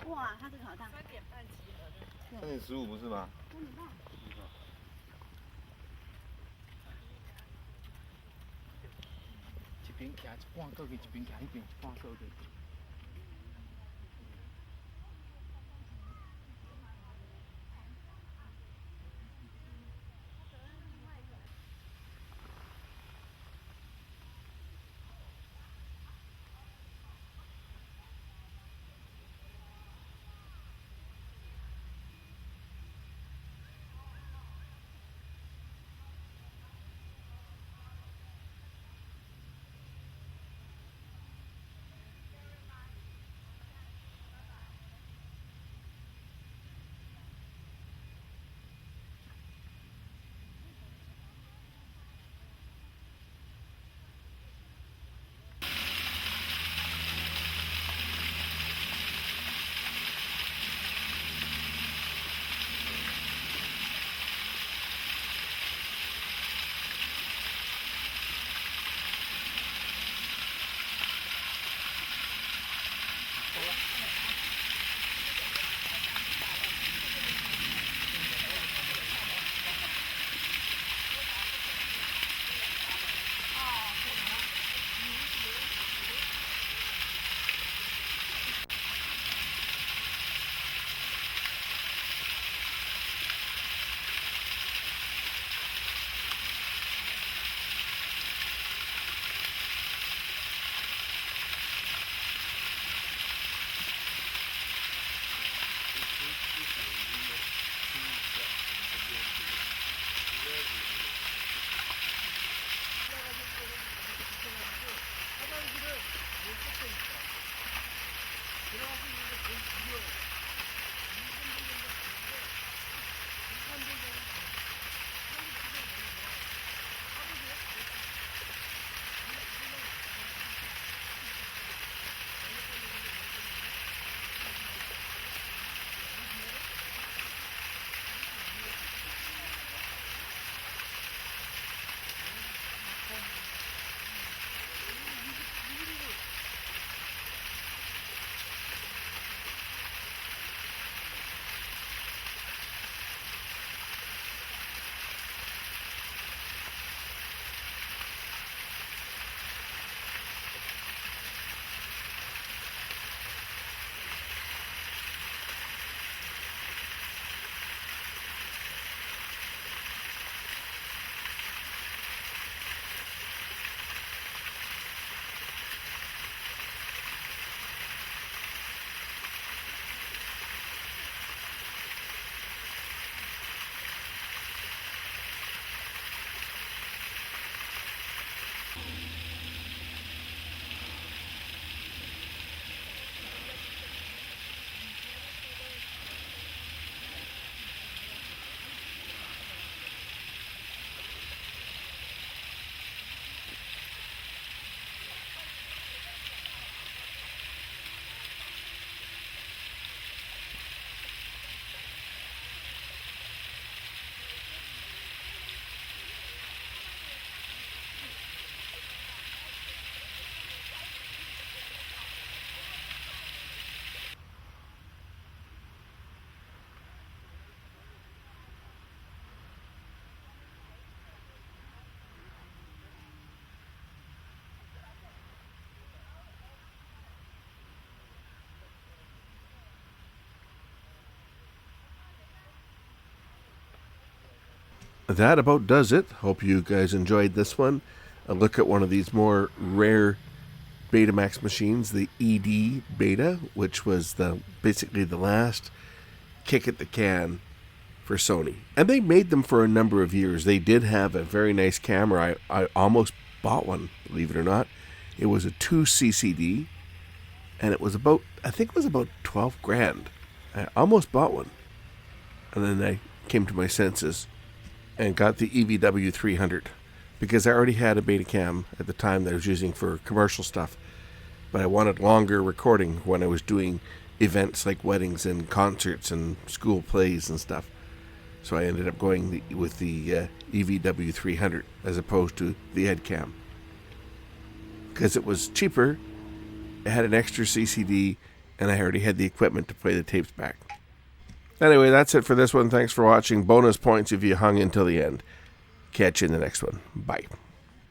哇，它这个好大！3:30集合的。3:15不是吗3:30。一边徛一半过去，一边徛一边一半过去。that about does it. Hope you guys enjoyed this one. A look at one of these more rare Betamax machines, the EDBeta, which was basically the last kick at the can for Sony. And they made them for a number of years. They did have a very nice camera. I almost bought one, believe it or not. It was a 2CCD, and it was I think it was about 12 grand. I almost bought one. And then I came to my senses and got the EDV7300 because I already had a Betacam at the time that I was using for commercial stuff. But I wanted longer recording when I was doing events like weddings and concerts and school plays and stuff. So I ended up going with the EDV7300 as opposed to the EdCam. Because it was cheaper, it had an extra CCD, and I already had the equipment to play the tapes back. Anyway, that's it for this one. Thanks for watching. Bonus points if you hung until the end. Catch you in the next one. Bye.